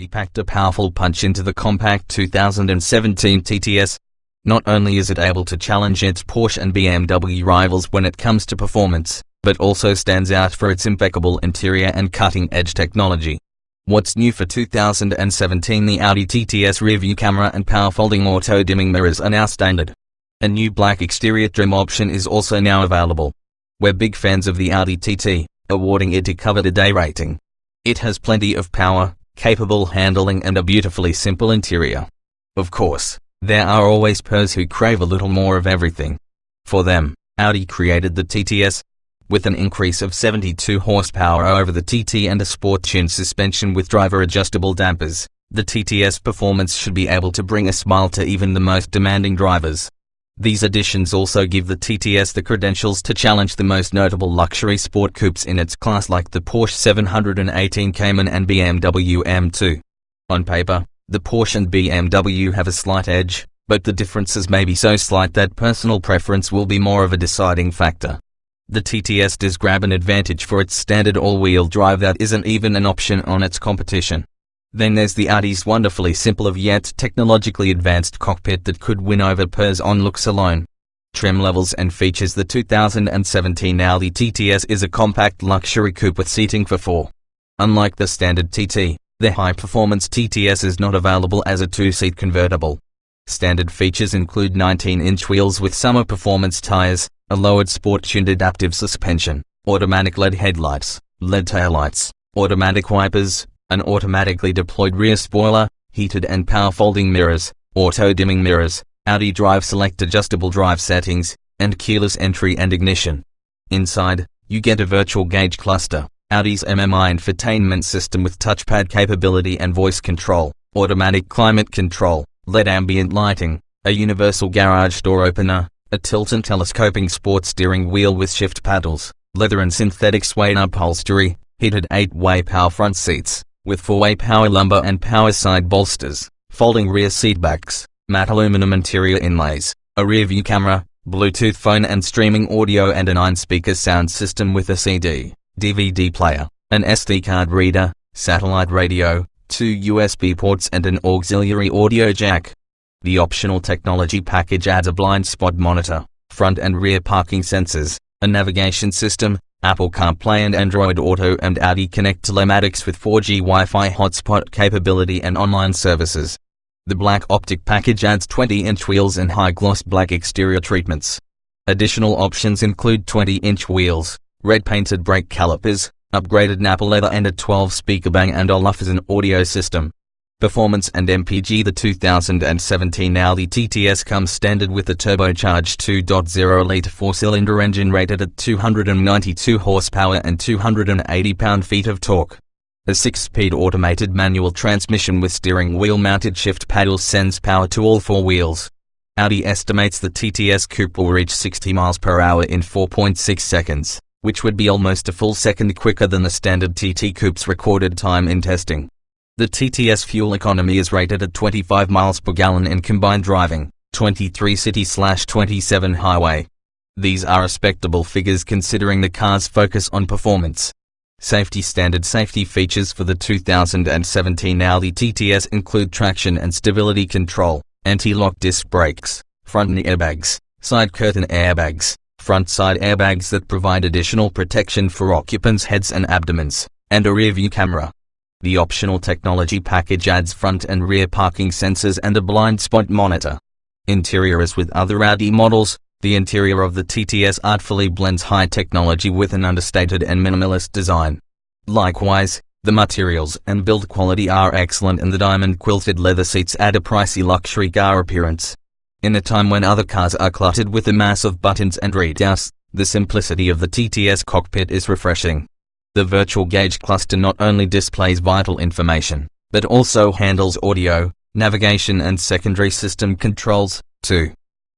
Audi packed a powerful punch into the compact 2017 TTS. Not only is it able to challenge its Porsche and BMW rivals when it comes to performance, but also stands out for its impeccable interior and cutting-edge technology. What's new for 2017? The Audi TTS rear-view camera and power-folding auto-dimming mirrors are now standard. A new black exterior trim option is also now available. We're big fans of the Audi TT, awarding it a coveted A rating. It has plenty of power, capable handling and a beautifully simple interior. Of course, there are always pros who crave a little more of everything. For them, Audi created the TTS. With an increase of 72 horsepower over the TT and a sport-tuned suspension with driver-adjustable dampers, the TTS performance should be able to bring a smile to even the most demanding drivers. These additions also give the TTS the credentials to challenge the most notable luxury sport coupes in its class like the Porsche 718 Cayman and BMW M2. On paper, the Porsche and BMW have a slight edge, but the differences may be so slight that personal preference will be more of a deciding factor. The TTS does grab an advantage for its standard all-wheel drive that isn't even an option on its competition. Then there's the Audi's wonderfully simple yet technologically advanced cockpit that could win over peers on looks alone. Trim levels and features. The 2017 Audi TTS is a compact luxury coupe with seating for four. Unlike the standard TT, the high-performance TTS is not available as a two-seat convertible. Standard features include 19-inch wheels with summer performance tires, a lowered sport-tuned adaptive suspension, automatic LED headlights, LED taillights, automatic wipers, an automatically deployed rear spoiler, heated and power-folding mirrors, auto-dimming mirrors, Audi Drive Select adjustable drive settings, and keyless entry and ignition. Inside, you get a virtual gauge cluster, Audi's MMI infotainment system with touchpad capability and voice control, automatic climate control, LED ambient lighting, a universal garage door opener, a tilt and telescoping sport steering wheel with shift paddles, leather and synthetic suede upholstery, heated 8-way power front seats, with 4-way power lumbar and power side bolsters, folding rear seatbacks, matte aluminum interior inlays, a rear-view camera, Bluetooth phone and streaming audio and a 9-speaker sound system with a CD, DVD player, an SD card reader, satellite radio, 2 USB ports and an auxiliary audio jack. The optional technology package adds a blind spot monitor, front and rear parking sensors, a navigation system, Apple CarPlay and Android Auto and Audi Connect telematics with 4G Wi-Fi hotspot capability and online services. The black optic package adds 20-inch wheels and high-gloss black exterior treatments. Additional options include 20-inch wheels, red-painted brake calipers, upgraded Nappa leather and a 12-speaker Bang & Olufsen audio system. Performance and Mpg. The 2017 Audi TTS comes standard with a turbocharged 2.0-litre four-cylinder engine rated at 292 horsepower and 280 pound-feet of torque. A 6-speed automated manual transmission with steering wheel-mounted shift paddles sends power to all four wheels. Audi estimates the TTS coupe will reach 60 miles per hour in 4.6 seconds, which would be almost a full second quicker than the standard TT coupe's recorded time in testing. The TTS fuel economy is rated at 25 miles per gallon in combined driving, 23 city/27 highway. These are respectable figures considering the car's focus on performance. Safety. Standard safety features for the 2017 Audi TTS include traction and stability control, anti-lock disc brakes, front airbags, side curtain airbags, front side airbags that provide additional protection for occupants' heads and abdomens, and a rear-view camera. The optional technology package adds front and rear parking sensors and a blind spot monitor. Interior. As with other Audi models, the interior of the TTS artfully blends high technology with an understated and minimalist design. Likewise, the materials and build quality are excellent and the diamond quilted leather seats add a pricey luxury car appearance. In a time when other cars are cluttered with a mass of buttons and readouts, the simplicity of the TTS cockpit is refreshing. The virtual gauge cluster not only displays vital information, but also handles audio, navigation and secondary system controls, too.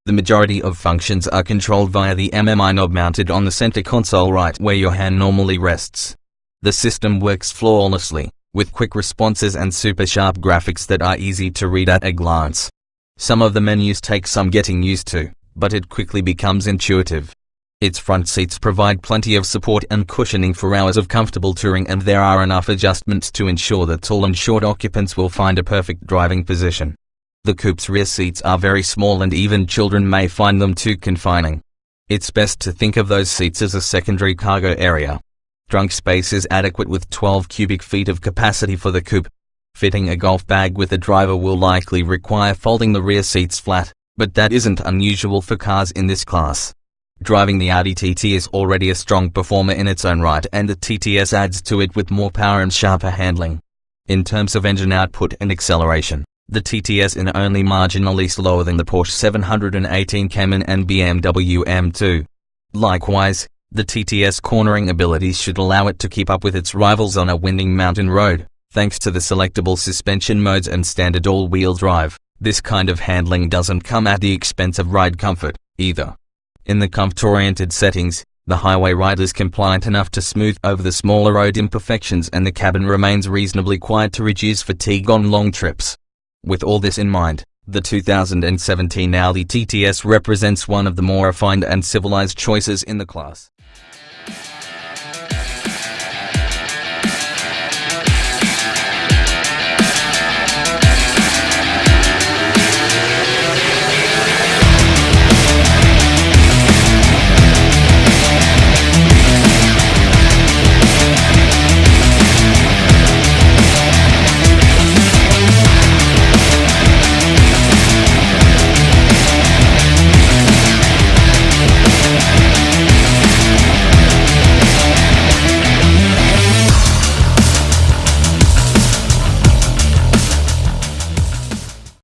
The majority of functions are controlled via the MMI knob mounted on the center console right where your hand normally rests. The system works flawlessly, with quick responses and super sharp graphics that are easy to read at a glance. Some of the menus take some getting used to, but it quickly becomes intuitive. Its front seats provide plenty of support and cushioning for hours of comfortable touring, and there are enough adjustments to ensure that tall and short occupants will find a perfect driving position. The coupe's rear seats are very small and even children may find them too confining. It's best to think of those seats as a secondary cargo area. Trunk space is adequate with 12 cubic feet of capacity for the coupe. Fitting a golf bag with the driver will likely require folding the rear seats flat, but that isn't unusual for cars in this class. Driving the Audi TT is already a strong performer in its own right, and the TTS adds to it with more power and sharper handling. In terms of engine output and acceleration, the TTS is only marginally slower than the Porsche 718 Cayman and BMW M2. Likewise, the TTS cornering abilities should allow it to keep up with its rivals on a winding mountain road, thanks to the selectable suspension modes and standard all-wheel drive. This kind of handling doesn't come at the expense of ride comfort, either. In the comfort-oriented settings, the highway ride is compliant enough to smooth over the smaller road imperfections, and the cabin remains reasonably quiet to reduce fatigue on long trips. With all this in mind, the 2017 Audi TTS represents one of the more refined and civilized choices in the class.